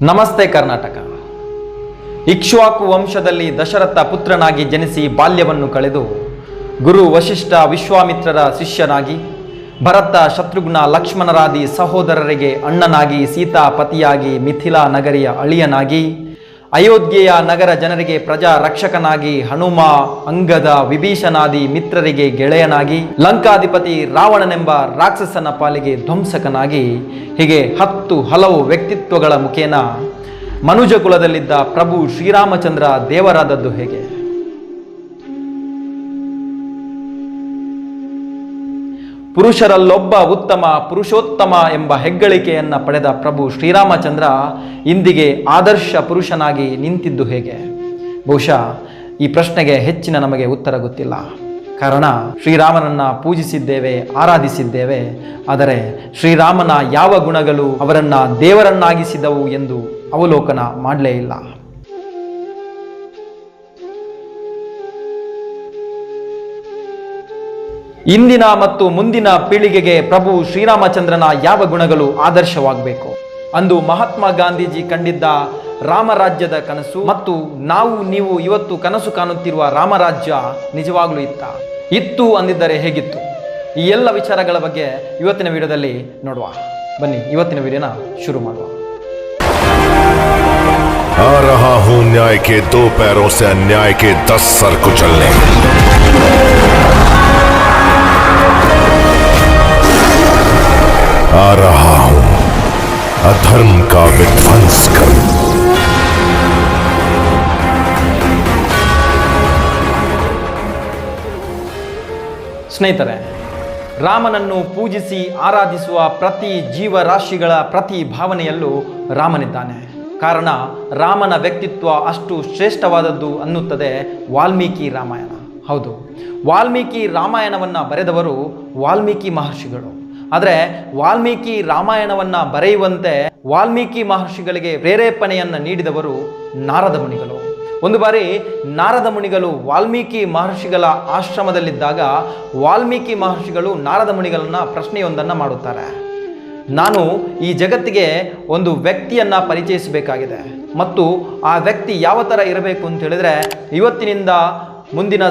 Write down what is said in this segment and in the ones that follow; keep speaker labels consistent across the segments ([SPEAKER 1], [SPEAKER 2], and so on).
[SPEAKER 1] ನಮಸ್ತೆ ಕರ್ನಾಟಕ. ಇಕ್ಷ್ವಾಕು ವಂಶದಲ್ಲಿ ದಶರಥ ಪುತ್ರನಾಗಿ ಜನಿಸಿ ಬಾಲ್ಯವನ್ನು ಕಳೆದು ಗುರು ವಶಿಷ್ಠ ವಿಶ್ವಾಮಿತ್ರರ ಶಿಷ್ಯನಾಗಿ ಭರತ ಶತ್ರುಘ್ನ ಲಕ್ಷ್ಮಣರಾದಿ ಸಹೋದರರಿಗೆ ಅಣ್ಣನಾಗಿ ಸೀತಾಪತಿಯಾಗಿ ಮಿಥಿಲಾ ನಗರಿಯ ಅಳಿಯನಾಗಿ ಅಯೋಧ್ಯೆಯ ನಗರ ಜನರಿಗೆ ಪ್ರಜಾ ರಕ್ಷಕನಾಗಿ ಹನುಮ ಅಂಗದ ವಿಭೀಷಣಾದಿ ಮಿತ್ರರಿಗೆ ಗೆಳೆಯನಾಗಿ ಲಂಕಾಧಿಪತಿ ರಾವಣನೆಂಬ ರಾಕ್ಷಸನ ಪಾಲಿಗೆ ಧ್ವಂಸಕನಾಗಿ ಹೀಗೆ 10 ಹಲವು ವ್ಯಕ್ತಿತ್ವಗಳ ಮುಖೇನ ಮನುಜ ಕುಲದಲ್ಲಿದ್ದ ಪ್ರಭು ಶ್ರೀರಾಮಚಂದ್ರ ದೇವರಾದದ್ದು ಹೇಗೆ? ಪುರುಷರಲ್ಲೊಬ್ಬ ಉತ್ತಮ ಪುರುಷೋತ್ತಮ ಎಂಬ ಹೆಗ್ಗಳಿಕೆಯನ್ನು ಪಡೆದ ಪ್ರಭು ಶ್ರೀರಾಮಚಂದ್ರ ಇಂದಿಗೆ ಆದರ್ಶ ಪುರುಷನಾಗಿ ನಿಂತಿದ್ದು ಹೇಗೆ? ಬಹುಶಃ ಈ ಪ್ರಶ್ನೆಗೆ ಹೆಚ್ಚಿನ ನಮಗೆ ಉತ್ತರ ಗೊತ್ತಿಲ್ಲ. ಕಾರಣ ಶ್ರೀರಾಮನನ್ನ ಪೂಜಿಸಿದ್ದೇವೆ, ಆರಾಧಿಸಿದ್ದೇವೆ. ಆದರೆ ಶ್ರೀರಾಮನ ಯಾವ ಗುಣಗಳು ಅವರನ್ನ ದೇವರನ್ನಾಗಿಸಿದವು ಎಂದು ಅವಲೋಕನ ಮಾಡಲೇ ಇಲ್ಲ. ಇಂದಿನ ಮತ್ತು ಮುಂದಿನ ಪೀಳಿಗೆಗೆ ಪ್ರಭು ಶ್ರೀರಾಮಚಂದ್ರನ ಯಾವ ಗುಣಗಳು ಆದರ್ಶವಾಗಬೇಕು? ಅಂದು ಮಹಾತ್ಮ ಗಾಂಧೀಜಿ ಕಂಡಿದ್ದ ರಾಮರಾಜ್ಯದ ಕನಸು ಮತ್ತು ನೀವು ಇವತ್ತು ಕನಸು ಕಾಣುತ್ತಿರುವ ರಾಮರಾಜ್ಯ ನಿಜವಾಗ್ಲೂ ಇತ್ತು ಅಂದಿದ್ದರೆ ಹೇಗಿತ್ತು? ಈ ಎಲ್ಲ ವಿಚಾರಗಳ ಬಗ್ಗೆ ಇವತ್ತಿನ ವಿಡಿಯೋದಲ್ಲಿ ನೋಡುವ. ಬನ್ನಿ ಇವತ್ತಿನ ವಿಡಿಯೋನ ಶುರು ಮಾಡುವ.
[SPEAKER 2] आ रहा हूं न्याय के 2 पैरों से अन्याय के 10 सर कुचलने। आ रहा हूं अधर्म का विध्वंस कर।
[SPEAKER 1] ಸ್ನೇಹಿತರೆ, ರಾಮನನ್ನು ಪೂಜಿಸಿ ಆರಾಧಿಸುವ ಪ್ರತಿ ಜೀವರಾಶಿಗಳ ಪ್ರತಿ ಭಾವನೆಯಲ್ಲೂ ರಾಮನಿದ್ದಾನೆ. ಕಾರಣ ರಾಮನ ವ್ಯಕ್ತಿತ್ವ ಅಷ್ಟು ಶ್ರೇಷ್ಠವಾದದ್ದು ಅನ್ನುತ್ತದೆ ವಾಲ್ಮೀಕಿ ರಾಮಾಯಣ. ಹೌದು, ವಾಲ್ಮೀಕಿ ರಾಮಾಯಣವನ್ನು ಬರೆದವರು ವಾಲ್ಮೀಕಿ ಮಹರ್ಷಿಗಳು. ಆದರೆ ವಾಲ್ಮೀಕಿ ರಾಮಾಯಣವನ್ನು ಬರೆಯುವಂತೆ ವಾಲ್ಮೀಕಿ ಮಹರ್ಷಿಗಳಿಗೆ ಪ್ರೇರೇಪಣೆಯನ್ನು ನೀಡಿದವರು ನಾರದ ಮುನಿಗಳು. ಒಂದು ಬಾರಿ ನಾರದ ಮುನಿಗಳು ವಾಲ್ಮೀಕಿ ಮಹರ್ಷಿಗಳ ಆಶ್ರಮದಲ್ಲಿದ್ದಾಗ ವಾಲ್ಮೀಕಿ ಮಹರ್ಷಿಗಳು ನಾರದ ಮುನಿಗಳನ್ನ ಪ್ರಶ್ನೆಯೊಂದನ್ನು ಮಾಡುತ್ತಾರೆ. ನಾನು ಈ ಜಗತ್ತಿಗೆ ಒಂದು ವ್ಯಕ್ತಿಯನ್ನು ಪರಿಚಯಿಸಬೇಕಾಗಿದೆ ಮತ್ತು ಆ ವ್ಯಕ್ತಿ ಯಾವ ಥರ ಇರಬೇಕು ಅಂತ ಹೇಳಿದ್ರೆ, ಇವತ್ತಿನಿಂದ ಮುಂದಿನ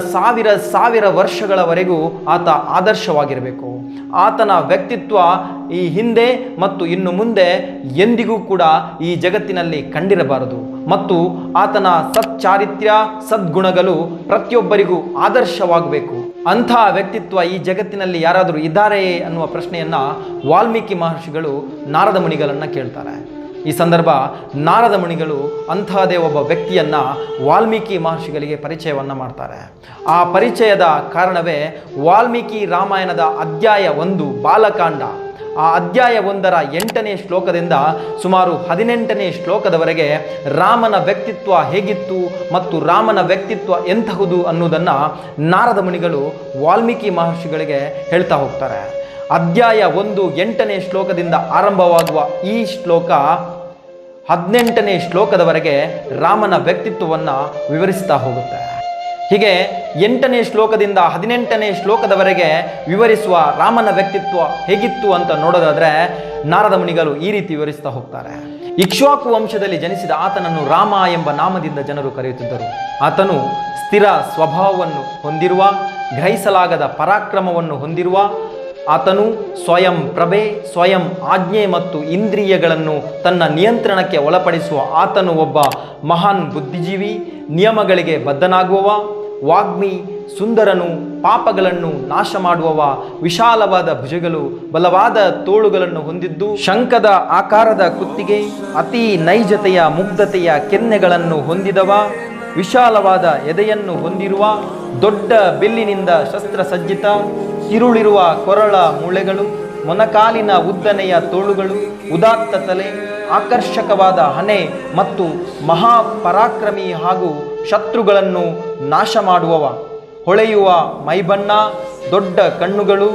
[SPEAKER 1] ಸಾವಿರ ವರ್ಷಗಳವರೆಗೂ ಆತ ಆದರ್ಶವಾಗಿರಬೇಕು. ಆತನ ವ್ಯಕ್ತಿತ್ವ ಈ ಹಿಂದೆ ಮತ್ತು ಇನ್ನು ಮುಂದೆ ಎಂದಿಗೂ ಕೂಡ ಈ ಜಗತ್ತಿನಲ್ಲಿ ಕಂಡಿರಬಾರದು ಮತ್ತು ಆತನ ಸಚ್ಚಾರಿತ್ರ್ಯ ಸದ್ಗುಣಗಳು ಪ್ರತಿಯೊಬ್ಬರಿಗೂ ಆದರ್ಶವಾಗಬೇಕು. ಅಂಥ ವ್ಯಕ್ತಿತ್ವ ಈ ಜಗತ್ತಿನಲ್ಲಿ ಯಾರಾದರೂ ಇದ್ದಾರೆಯೇ ಅನ್ನುವ ಪ್ರಶ್ನೆಯನ್ನು ವಾಲ್ಮೀಕಿ ಮಹರ್ಷಿಗಳು ನಾರದ ಮುನಿಗಳನ್ನು ಕೇಳ್ತಾರೆ. ಈ ಸಂದರ್ಭ ನಾರದ ಮುನಿಗಳು ಅಂತಹದೇ ಒಬ್ಬ ವ್ಯಕ್ತಿಯನ್ನು ವಾಲ್ಮೀಕಿ ಮಹರ್ಷಿಗಳಿಗೆ ಪರಿಚಯವನ್ನು ಮಾಡ್ತಾರೆ. ಆ ಪರಿಚಯದ ಕಾರಣವೇ ವಾಲ್ಮೀಕಿ ರಾಮಾಯಣದ ಅಧ್ಯಾಯ 1 ಬಾಲಕಾಂಡ. ಆ ಅಧ್ಯಾಯ 1ರ 8ನೇ ಶ್ಲೋಕದಿಂದ ಸುಮಾರು 18ನೇ ಶ್ಲೋಕದವರೆಗೆ ರಾಮನ ವ್ಯಕ್ತಿತ್ವ ಹೇಗಿತ್ತು ಮತ್ತು ರಾಮನ ವ್ಯಕ್ತಿತ್ವ ಎಂತಹುದು ಅನ್ನೋದನ್ನು ನಾರದ ಮುನಿಗಳು ವಾಲ್ಮೀಕಿ ಮಹರ್ಷಿಗಳಿಗೆ ಹೇಳ್ತಾ ಹೋಗ್ತಾರೆ. ಅಧ್ಯಾಯ 1 8ನೇ ಶ್ಲೋಕದಿಂದ ಆರಂಭವಾಗುವ ಈ ಶ್ಲೋಕ 18ನೇ ಶ್ಲೋಕದವರೆಗೆ ರಾಮನ ವ್ಯಕ್ತಿತ್ವವನ್ನು ವಿವರಿಸ್ತಾ ಹೋಗುತ್ತೆ. ಹೀಗೆ 8ನೇ ಶ್ಲೋಕದಿಂದ 18ನೇ ಶ್ಲೋಕದವರೆಗೆ ವಿವರಿಸುವ ರಾಮನ ವ್ಯಕ್ತಿತ್ವ ಹೇಗಿತ್ತು ಅಂತ ನೋಡೋದಾದ್ರೆ ನಾರದ ಮುನಿಗಳು ಈ ರೀತಿ ವಿವರಿಸ್ತಾ ಹೋಗ್ತಾರೆ. ಇಕ್ಷ್ವಾಕು ವಂಶದಲ್ಲಿ ಜನಿಸಿದ ಆತನನ್ನು ರಾಮ ಎಂಬ ನಾಮದಿಂದ ಜನರು ಕರೆಯುತ್ತಿದ್ದರು. ಆತನು ಸ್ಥಿರ ಸ್ವಭಾವವನ್ನು ಹೊಂದಿರುವ, ಗ್ರಹಿಸಲಾಗದ ಪರಾಕ್ರಮವನ್ನು ಹೊಂದಿರುವ, ಆತನು ಸ್ವಯಂ ಪ್ರಭೆ, ಸ್ವಯಂ ಆಜ್ಞೆ ಮತ್ತು ಇಂದ್ರಿಯಗಳನ್ನು ತನ್ನ ನಿಯಂತ್ರಣಕ್ಕೆ ಒಳಪಡಿಸುವ ಆತನು ಒಬ್ಬ ಮಹಾನ್ ಬುದ್ಧಿಜೀವಿ, ನಿಯಮಗಳಿಗೆ ಬದ್ಧನಾಗುವವ, ವಾಗ್ಮಿ, ಸುಂದರನು, ಪಾಪಗಳನ್ನು ನಾಶ ಮಾಡುವವ, ವಿಶಾಲವಾದ ಭುಜಗಳು, ಬಲವಾದ ತೋಳುಗಳನ್ನು ಹೊಂದಿದ್ದು, ಶಂಖದ ಆಕಾರದ ಕುತ್ತಿಗೆ, ಅತಿ ನೈಜತೆಯ ಮುಗ್ಧತೆಯ ಕೆನ್ನೆಗಳನ್ನು ಹೊಂದಿದವ, ವಿಶಾಲವಾದ ಎದೆಯನ್ನು ಹೊಂದಿರುವ, ದೊಡ್ಡ ಬಿಲ್ಲಿನಿಂದ ಶಸ್ತ್ರಸಜ್ಜಿತ, ತಿರುಳಿರುವ ಕೊರಳ ಮೂಳೆಗಳು, ಮೊನಕಾಲಿನ ಉದ್ದನೆಯ ತೋಳುಗಳು, ಉದಾತ್ತ ತಲೆ, ಆಕರ್ಷಕವಾದ ಹಣೆ ಮತ್ತು ಮಹಾಪರಾಕ್ರಮಿ ಹಾಗೂ ಶತ್ರುಗಳನ್ನು ನಾಶ ಮಾಡುವವ, ಹೊಳೆಯುವ ಮೈಬಣ್ಣ, ದೊಡ್ಡ ಕಣ್ಣುಗಳು,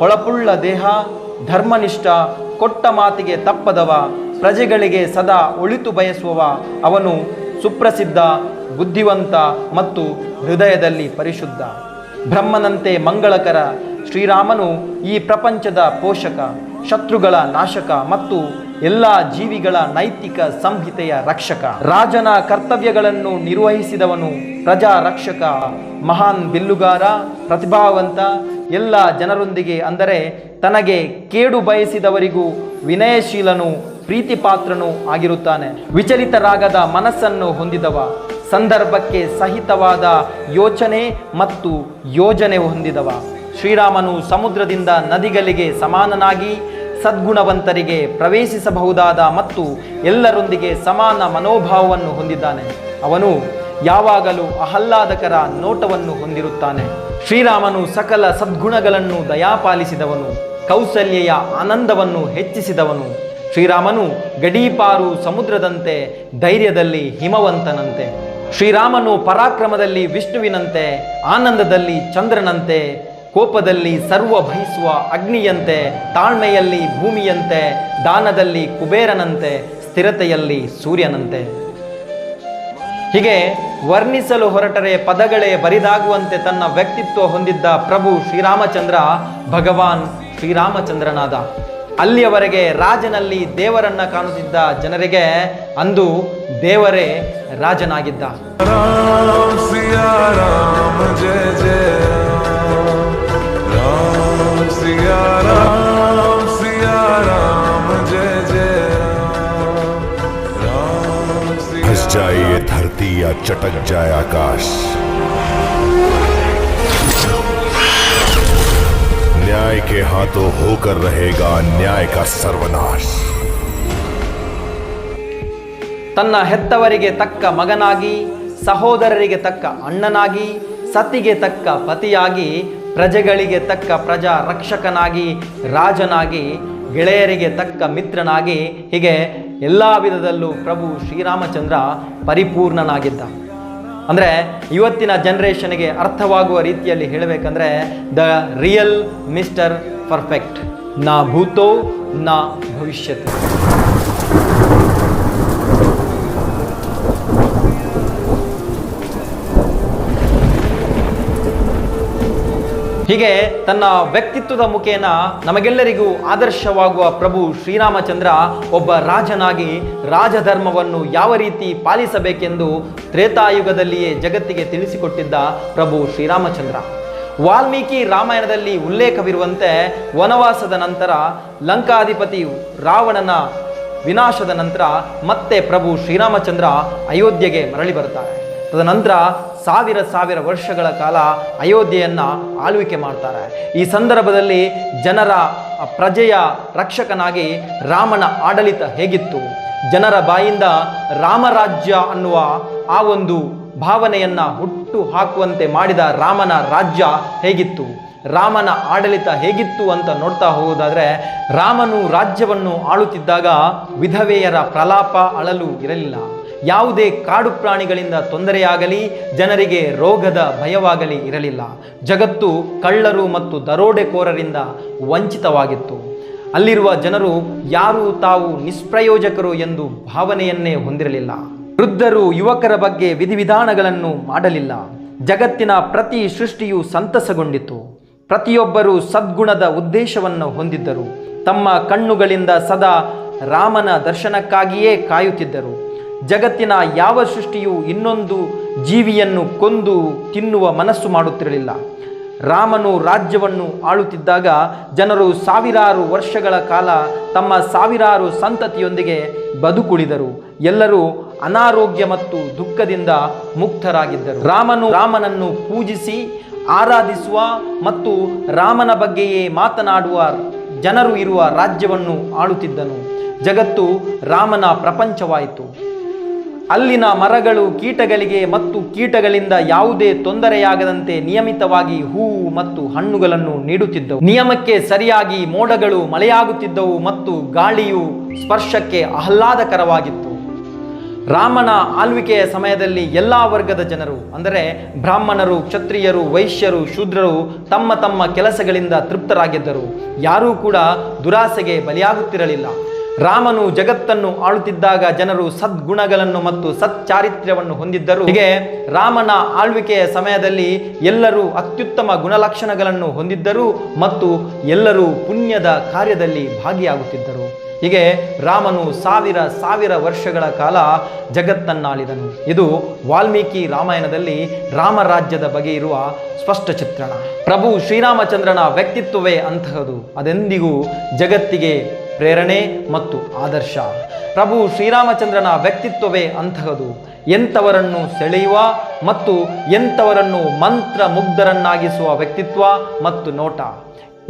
[SPEAKER 1] ಹೊಳಪುಳ್ಳ ದೇಹ, ಧರ್ಮನಿಷ್ಠ, ಕೊಟ್ಟ ಮಾತಿಗೆ ತಪ್ಪದವ, ಪ್ರಜೆಗಳಿಗೆ ಸದಾ ಒಳಿತು ಬಯಸುವವ, ಅವನು ಸುಪ್ರಸಿದ್ಧ, ಬುದ್ಧಿವಂತ ಮತ್ತು ಹೃದಯದಲ್ಲಿ ಪರಿಶುದ್ಧ. ಬ್ರಹ್ಮನಂತೆ ಮಂಗಳಕರ ಶ್ರೀರಾಮನು ಈ ಪ್ರಪಂಚದ ಪೋಷಕ, ಶತ್ರುಗಳ ನಾಶಕ ಮತ್ತು ಎಲ್ಲ ಜೀವಿಗಳ ನೈತಿಕ ಸಂಹಿತೆಯ ರಕ್ಷಕ, ರಾಜನ ಕರ್ತವ್ಯಗಳನ್ನು ನಿರ್ವಹಿಸಿದವನು, ಪ್ರಜಾ ರಕ್ಷಕ, ಮಹಾನ್ ಬಿಲ್ಲುಗಾರ, ಪ್ರತಿಭಾವಂತ, ಎಲ್ಲ ಜನರೊಂದಿಗೆ ಅಂದರೆ ತನಗೆ ಕೇಡು ಬಯಸಿದವರಿಗೂ ವಿನಯಶೀಲನು, ಪ್ರೀತಿಪಾತ್ರನೂ ಆಗಿರುತ್ತಾನೆ. ವಿಚಲಿತರಾಗದ ಮನಸ್ಸನ್ನು ಹೊಂದಿದವ, ಸಂದರ್ಭಕ್ಕೆ ಸಹಿತವಾದ ಯೋಚನೆ ಮತ್ತು ಯೋಜನೆ ಹೊಂದಿದವ. ಶ್ರೀರಾಮನು ಸಮುದ್ರದಿಂದ ನದಿಗಳಿಗೆ ಸಮಾನನಾಗಿ ಸದ್ಗುಣವಂತರಿಗೆ ಪ್ರವೇಶಿಸಬಹುದಾದ ಮತ್ತು ಎಲ್ಲರೊಂದಿಗೆ ಸಮಾನ ಮನೋಭಾವವನ್ನು ಹೊಂದಿದ್ದಾನೆ. ಅವನು ಯಾವಾಗಲೂ ಆಹ್ಲಾದಕರ ನೋಟವನ್ನು ಹೊಂದಿರುತ್ತಾನೆ. ಶ್ರೀರಾಮನು ಸಕಲ ಸದ್ಗುಣಗಳನ್ನು ದಯಾಪಾಲಿಸಿದವನು, ಕೌಸಲ್ಯೆಯ ಆನಂದವನ್ನು ಹೆಚ್ಚಿಸಿದವನು. ಶ್ರೀರಾಮನು ಗಡೀಪಾರು ಸಮುದ್ರದಂತೆ, ಧೈರ್ಯದಲ್ಲಿ ಹಿಮವಂತನಂತೆ. ಶ್ರೀರಾಮನು ಪರಾಕ್ರಮದಲ್ಲಿ ವಿಷ್ಣುವಿನಂತೆ, ಆನಂದದಲ್ಲಿ ಚಂದ್ರನಂತೆ, ಕೋಪದಲ್ಲಿ ಸರ್ವ ಭಯಿಸುವ ಅಗ್ನಿಯಂತೆ, ತಾಳ್ಮೆಯಲ್ಲಿ ಭೂಮಿಯಂತೆ, ದಾನದಲ್ಲಿ ಕುಬೇರನಂತೆ, ಸ್ಥಿರತೆಯಲ್ಲಿ ಸೂರ್ಯನಂತೆ. ಹೀಗೆ ವರ್ಣಿಸಲು ಹೊರಟರೆ ಪದಗಳೇ ಬರಿದಾಗುವಂತೆ ತನ್ನ ವ್ಯಕ್ತಿತ್ವ ಹೊಂದಿದ್ದ ಪ್ರಭು ಶ್ರೀರಾಮಚಂದ್ರ ಭಗವಾನ್ ಶ್ರೀರಾಮಚಂದ್ರನಾದ. ಅಲ್ಲಿಯವರೆಗೆ ರಾಜನಲ್ಲಿ ದೇವರನ್ನ ಕಾಣುತ್ತಿದ್ದ ಜನರಿಗೆ ಅಂದು ದೇವರೇ ರಾಜನಾಗಿದ್ದ.
[SPEAKER 3] ರಾಮ ಸಿಯಾ ರಾಮ ಜಯ ಜಯ ರಾಮ ಸಿಯಾ ರಾಮ ಜಯ ಜಯ ರಾಮ ಸಿಯಾ.
[SPEAKER 2] धस जाए ये धरती या चटक जाए आकाश, न्याय के हाथों होकर रहेगा न्याय का सर्वनाश.
[SPEAKER 1] ತನ್ನ ಹೆತ್ತವರಿಗೆ ತಕ್ಕ ಮಗನಾಗಿ, ಸಹೋದರರಿಗೆ ತಕ್ಕ ಅಣ್ಣನಾಗಿ, ಸತಿಗೆ ತಕ್ಕ ಪತಿಯಾಗಿ, ಪ್ರಜೆಗಳಿಗೆ ತಕ್ಕ ಪ್ರಜಾ ರಕ್ಷಕನಾಗಿ, ರಾಜನಾಗಿ, ಗೆಳೆಯರಿಗೆ ತಕ್ಕ ಮಿತ್ರನಾಗಿ, ಹೀಗೆ ಎಲ್ಲ ವಿಧದಲ್ಲೂ ಪ್ರಭು ಶ್ರೀರಾಮಚಂದ್ರ ಪರಿಪೂರ್ಣನಾಗಿದ್ದ. ಅಂದರೆ ಇವತ್ತಿನ ಜನ್ರೇಷನ್ಗೆ ಅರ್ಥವಾಗುವ ರೀತಿಯಲ್ಲಿ ಹೇಳಬೇಕಂದ್ರೆ ದ ರಿಯಲ್ ಮಿಸ್ಟರ್ ಪರ್ಫೆಕ್ಟ್, ನಾ ಭೂತೋ ನಾ ಭವಿಷ್ಯತ್. ಹೀಗೆ ತನ್ನ ವ್ಯಕ್ತಿತ್ವದ ಮುಖೇನ ನಮಗೆಲ್ಲರಿಗೂ ಆದರ್ಶವಾಗುವ ಪ್ರಭು ಶ್ರೀರಾಮಚಂದ್ರ ಒಬ್ಬ ರಾಜನಾಗಿ ರಾಜಧರ್ಮವನ್ನು ಯಾವ ರೀತಿ ಪಾಲಿಸಬೇಕೆಂದು ತ್ರೇತಾಯುಗದಲ್ಲಿಯೇ ಜಗತ್ತಿಗೆ ತಿಳಿಸಿಕೊಟ್ಟಿದ್ದ ಪ್ರಭು ಶ್ರೀರಾಮಚಂದ್ರ. ವಾಲ್ಮೀಕಿ ರಾಮಾಯಣದಲ್ಲಿ ಉಲ್ಲೇಖವಿರುವಂತೆ ವನವಾಸದ ನಂತರ, ಲಂಕಾಧಿಪತಿ ರಾವಣನ ವಿನಾಶದ ನಂತರ ಮತ್ತೆ ಪ್ರಭು ಶ್ರೀರಾಮಚಂದ್ರ ಅಯೋಧ್ಯೆಗೆ ಮರಳಿ ಬರ್ತಾರೆ. ತದನಂತರ ಸಾವಿರ ವರ್ಷಗಳ ಕಾಲ ಅಯೋಧ್ಯೆಯನ್ನು ಆಳ್ವಿಕೆ ಮಾಡ್ತಾರೆ. ಈ ಸಂದರ್ಭದಲ್ಲಿ ಜನರ ಪ್ರಜೆಯ ರಕ್ಷಕನಾಗಿ ರಾಮನ ಆಡಳಿತ ಹೇಗಿತ್ತು, ಜನರ ಬಾಯಿಂದ ರಾಮರಾಜ್ಯ ಅನ್ನುವ ಆ ಒಂದು ಭಾವನೆಯನ್ನು ಹುಟ್ಟು ಹಾಕುವಂತೆ ಮಾಡಿದ ರಾಮನ ರಾಜ್ಯ ಹೇಗಿತ್ತು, ರಾಮನ ಆಡಳಿತ ಹೇಗಿತ್ತು ಅಂತ ನೋಡ್ತಾ ಹೋಗೋದಾದರೆ, ರಾಮನು ರಾಜ್ಯವನ್ನು ಆಳುತ್ತಿದ್ದಾಗ ವಿಧವೆಯರ ಪ್ರಲಾಪ ಅಳಲು ಇರಲಿಲ್ಲ. ಯಾವುದೇ ಕಾಡು ಪ್ರಾಣಿಗಳಿಂದ ತೊಂದರೆಯಾಗಲಿ, ಜನರಿಗೆ ರೋಗದ ಭಯವಾಗಲಿ ಇರಲಿಲ್ಲ. ಜಗತ್ತು ಕಳ್ಳರು ಮತ್ತು ದರೋಡೆಕೋರರಿಂದ ವಂಚಿತವಾಗಿತ್ತು. ಅಲ್ಲಿರುವ ಜನರು ಯಾರೂ ತಾವು ನಿಷ್ಪ್ರಯೋಜಕರು ಎಂದು ಭಾವನೆಯನ್ನೇ ಹೊಂದಿರಲಿಲ್ಲ. ವೃದ್ಧರು ಯುವಕರ ಬಗ್ಗೆ ವಿಧಿವಿಧಾನಗಳನ್ನು ಮಾಡಲಿಲ್ಲ. ಜಗತ್ತಿನ ಪ್ರತಿ ಸೃಷ್ಟಿಯು ಸಂತಸಗೊಂಡಿತು. ಪ್ರತಿಯೊಬ್ಬರೂ ಸದ್ಗುಣದ ಉದ್ದೇಶವನ್ನು ಹೊಂದಿದ್ದರು. ತಮ್ಮ ಕಣ್ಣುಗಳಿಂದ ಸದಾ ರಾಮನ ದರ್ಶನಕ್ಕಾಗಿಯೇ ಕಾಯುತ್ತಿದ್ದರು. ಜಗತ್ತಿನ ಯಾವ ಸೃಷ್ಟಿಯು ಇನ್ನೊಂದು ಜೀವಿಯನ್ನು ಕೊಂದು ತಿನ್ನುವ ಮನಸ್ಸು ಮಾಡುತ್ತಿರಲಿಲ್ಲ. ರಾಮನು ರಾಜ್ಯವನ್ನು ಆಳುತ್ತಿದ್ದಾಗ ಜನರು ಸಾವಿರಾರು ವರ್ಷಗಳ ಕಾಲ ತಮ್ಮ ಸಾವಿರಾರು ಸಂತತಿಯೊಂದಿಗೆ ಬದುಕುಳಿದರು. ಎಲ್ಲರೂ ಅನಾರೋಗ್ಯ ಮತ್ತು ದುಃಖದಿಂದ ಮುಕ್ತರಾಗಿದ್ದರು. ರಾಮನನ್ನು ಪೂಜಿಸಿ ಆರಾಧಿಸುವ ಮತ್ತು ರಾಮನ ಬಗ್ಗೆಯೇ ಮಾತನಾಡುವ ಜನರು ಇರುವ ರಾಜ್ಯವನ್ನು ಆಳುತ್ತಿದ್ದನು. ಜಗತ್ತು ರಾಮನ ಪ್ರಪಂಚವಾಯಿತು. ಅಲ್ಲಿನ ಮರಗಳು ಕೀಟಗಳಿಗೆ ಮತ್ತು ಕೀಟಗಳಿಂದ ಯಾವುದೇ ತೊಂದರೆಯಾಗದಂತೆ ನಿಯಮಿತವಾಗಿ ಹೂವು ಮತ್ತು ಹಣ್ಣುಗಳನ್ನು ನೀಡುತ್ತಿದ್ದವು. ನಿಯಮಕ್ಕೆ ಸರಿಯಾಗಿ ಮೋಡಗಳು ಮಳೆಯಾಗುತ್ತಿದ್ದವು ಮತ್ತು ಗಾಳಿಯು ಸ್ಪರ್ಶಕ್ಕೆ ಆಹ್ಲಾದಕರವಾಗಿತ್ತು. ರಾಮನ ಆಳ್ವಿಕೆಯ ಸಮಯದಲ್ಲಿ ಎಲ್ಲ ವರ್ಗದ ಜನರು ಅಂದರೆ ಬ್ರಾಹ್ಮಣರು, ಕ್ಷತ್ರಿಯರು, ವೈಶ್ಯರು, ಶೂದ್ರರು ತಮ್ಮ ತಮ್ಮ ಕೆಲಸಗಳಿಂದ ತೃಪ್ತರಾಗಿದ್ದರು. ಯಾರೂ ಕೂಡ ದುರಾಸೆಗೆ ಬಲಿಯಾಗುತ್ತಿರಲಿಲ್ಲ. ರಾಮನು ಜಗತ್ತನ್ನು ಆಳುತ್ತಿದ್ದಾಗ ಜನರು ಸದ್ಗುಣಗಳನ್ನು ಮತ್ತು ಸಚ್ಚಾರಿತ್ರ್ಯವನ್ನು ಹೊಂದಿದ್ದರು. ಹೀಗೆ ರಾಮನ ಆಳ್ವಿಕೆಯ ಸಮಯದಲ್ಲಿ ಎಲ್ಲರೂ ಅತ್ಯುತ್ತಮ ಗುಣಲಕ್ಷಣಗಳನ್ನು ಹೊಂದಿದ್ದರು ಮತ್ತು ಎಲ್ಲರೂ ಪುಣ್ಯದ ಕಾರ್ಯದಲ್ಲಿ ಭಾಗಿಯಾಗುತ್ತಿದ್ದರು. ಹೀಗೆ ರಾಮನು ಸಾವಿರ ವರ್ಷಗಳ ಕಾಲ ಜಗತ್ತನ್ನಾಳಿದನು. ಇದು ವಾಲ್ಮೀಕಿ ರಾಮಾಯಣದಲ್ಲಿ ರಾಮರಾಜ್ಯದ ಬಗ್ಗೆ ಇರುವ ಸ್ಪಷ್ಟ ಚಿತ್ರಣ. ಪ್ರಭು ಶ್ರೀರಾಮಚಂದ್ರನ ವ್ಯಕ್ತಿತ್ವವೇ ಅಂತಹದು. ಅದೆಂದಿಗೂ ಜಗತ್ತಿಗೆ ಪ್ರೇರಣೆ ಮತ್ತು ಆದರ್ಶ. ಪ್ರಭು ಶ್ರೀರಾಮಚಂದ್ರನ ವ್ಯಕ್ತಿತ್ವವೇ ಅಂತಹದು. ಎಂಥವರನ್ನು ಸೆಳೆಯುವ ಮತ್ತು ಎಂಥವರನ್ನು ಮಂತ್ರ ಮುಗ್ಧರನ್ನಾಗಿಸುವ ವ್ಯಕ್ತಿತ್ವ ಮತ್ತು ನೋಟ.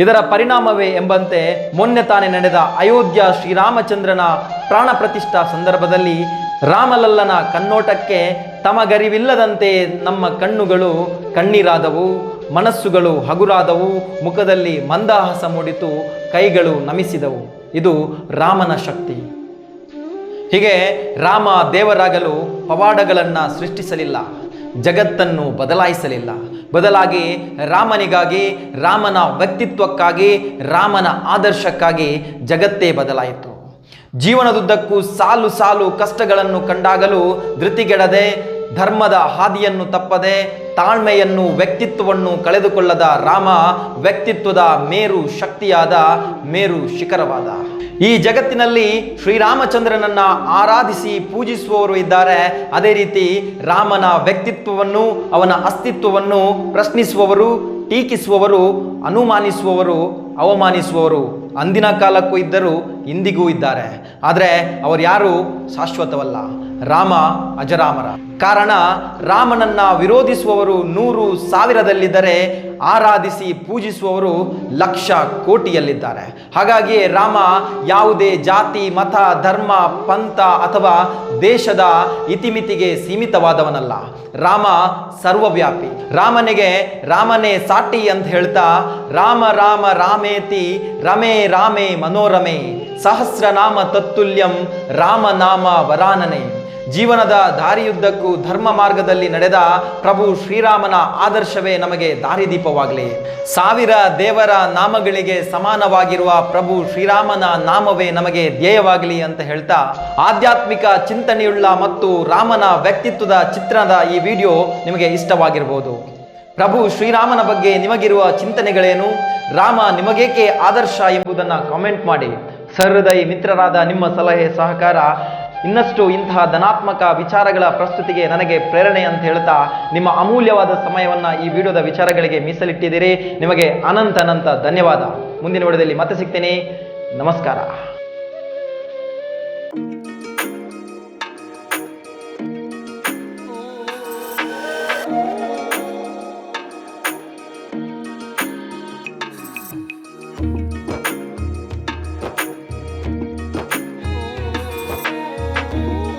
[SPEAKER 1] ಇದರ ಪರಿಣಾಮವೇ ಎಂಬಂತೆ ಮೊನ್ನೆ ತಾನೇ ನಡೆದ ಅಯೋಧ್ಯ ಶ್ರೀರಾಮಚಂದ್ರನ ಪ್ರಾಣ ಪ್ರತಿಷ್ಠಾ ಸಂದರ್ಭದಲ್ಲಿ ರಾಮಲಲ್ಲನ ಕಣ್ಣೋಟಕ್ಕೆ ತಮಗರಿವಿಲ್ಲದಂತೆ ನಮ್ಮ ಕಣ್ಣುಗಳು ಕಣ್ಣೀರಾದವು, ಮನಸ್ಸುಗಳು ಹಗುರಾದವು, ಮುಖದಲ್ಲಿ ಮಂದಹಾಸ ಮೂಡಿತು, ಕೈಗಳು ನಮಿಸಿದವು. ಇದು ರಾಮನ ಶಕ್ತಿ. ಹೀಗೆ ರಾಮ ದೇವರಾಗಲು ಪವಾಡಗಳನ್ನು ಸೃಷ್ಟಿಸಲಿಲ್ಲ, ಜಗತ್ತನ್ನು ಬದಲಾಯಿಸಲಿಲ್ಲ. ಬದಲಾಗಿ ರಾಮನಿಗಾಗಿ, ರಾಮನ ವ್ಯಕ್ತಿತ್ವಕ್ಕಾಗಿ, ರಾಮನ ಆದರ್ಶಕ್ಕಾಗಿ ಜಗತ್ತೇ ಬದಲಾಯಿತು. ಜೀವನದುದ್ದಕ್ಕೂ ಸಾಲು ಸಾಲು ಕಷ್ಟಗಳನ್ನು ಕಂಡಾಗಲೂ ಧೃತಿಗೆಡದೆ, ಧರ್ಮದ ಹಾದಿಯನ್ನು ತಪ್ಪದೆ, ತಾಳ್ಮೆಯನ್ನು ವ್ಯಕ್ತಿತ್ವವನ್ನು ಕಳೆದುಕೊಳ್ಳದ ರಾಮ ವ್ಯಕ್ತಿತ್ವದ ಮೇರು ಶಕ್ತಿಯಾದ, ಮೇರು ಶಿಖರವಾದ. ಈ ಜಗತ್ತಿನಲ್ಲಿ ಶ್ರೀರಾಮಚಂದ್ರನನ್ನ ಆರಾಧಿಸಿ ಪೂಜಿಸುವವರು ಇದ್ದಾರೆ. ಅದೇ ರೀತಿ ರಾಮನ ವ್ಯಕ್ತಿತ್ವವನ್ನು, ಅವನ ಅಸ್ತಿತ್ವವನ್ನು ಪ್ರಶ್ನಿಸುವವರು, ಟೀಕಿಸುವವರು, ಅನುಮಾನಿಸುವವರು, ಅವಮಾನಿಸುವವರು ಅಂದಿನ ಕಾಲಕ್ಕೂ ಇದ್ದರು, ಇಂದಿಗೂ ಇದ್ದಾರೆ. ಆದರೆ ಅವರು ಯಾರು ಶಾಶ್ವತವಲ್ಲ. ರಾಮ ಅಜರಾಮರ. ಕಾರಣ ರಾಮನನ್ನ ವಿರೋಧಿಸುವವರು 100,000ದಲ್ಲಿದ್ದರೆ, ಆರಾಧಿಸಿ ಪೂಜಿಸುವವರು 1,00,000 ಕೋಟಿಯಲ್ಲಿದ್ದಾರೆ. ಹಾಗಾಗಿ ರಾಮ ಯಾವುದೇ ಜಾತಿ, ಮತ, ಧರ್ಮ, ಪಂಥ ಅಥವಾ ದೇಶದ ಇತಿಮಿತಿಗೆ ಸೀಮಿತವಾದವನಲ್ಲ. ರಾಮ ಸರ್ವವ್ಯಾಪಿ. ರಾಮನಿಗೆ ರಾಮನೇ ಸಾಟಿ ಅಂತ ಹೇಳ್ತಾ, ರಾಮ ರಾಮ ರಾಮೇತಿ ರಮೇ ರಾಮೇ ಮನೋರಮೆ ಸಹಸ್ರನಾಮ ತತ್ತುಲ್ಯಂ ರಾಮನಾಮ ವರಾನನೆ. ಜೀವನದ ದಾರಿಯುದ್ದಕ್ಕೂ ಧರ್ಮ ಮಾರ್ಗದಲ್ಲಿ ನಡೆದ ಪ್ರಭು ಶ್ರೀರಾಮನ ಆದರ್ಶವೇ ನಮಗೆ ದಾರಿದೀಪವಾಗಲಿ. 1000 ದೇವರ ನಾಮಗಳಿಗೆ ಸಮಾನವಾಗಿರುವ ಪ್ರಭು ಶ್ರೀರಾಮನ ನಾಮವೇ ನಮಗೆ ಧ್ಯೇಯವಾಗಲಿ ಅಂತ ಹೇಳ್ತಾ, ಆಧ್ಯಾತ್ಮಿಕ ಚಿಂತನೆಯುಳ್ಳ ಮತ್ತು ರಾಮನ ವ್ಯಕ್ತಿತ್ವದ ಚಿತ್ರಣದ ಈ ವಿಡಿಯೋ ನಿಮಗೆ ಇಷ್ಟವಾಗಿರಬಹುದು. ಪ್ರಭು ಶ್ರೀರಾಮನ ಬಗ್ಗೆ ನಿಮಗಿರುವ ಚಿಂತನೆಗಳೇನು? ರಾಮ ನಿಮಗೇಕೆ ಆದರ್ಶ ಎಂಬುದನ್ನು ಕಾಮೆಂಟ್ ಮಾಡಿ. ಸಹೃದಯಿ ಮಿತ್ರರಾದ ನಿಮ್ಮ ಸಲಹೆ ಸಹಕಾರ ಇನ್ನಷ್ಟು ಇಂತಹ ಧನಾತ್ಮಕ ವಿಚಾರಗಳ ಪ್ರಸ್ತುತಿಗೆ ನನಗೆ ಪ್ರೇರಣೆ ಅಂತ ಹೇಳ್ತಾ, ನಿಮ್ಮ ಅಮೂಲ್ಯವಾದ ಸಮಯವನ್ನು ಈ ವಿಡಿಯೋದ ವಿಚಾರಗಳಿಗೆ ಮೀಸಲಿಟ್ಟಿದ್ದೀರಿ. ನಿಮಗೆ ಅನಂತ ಧನ್ಯವಾದ. ಮುಂದಿನ ವಿಡಿಯೋದಲ್ಲಿ ಮತ್ತೆ ಸಿಗ್ತೀನಿ. ನಮಸ್ಕಾರ.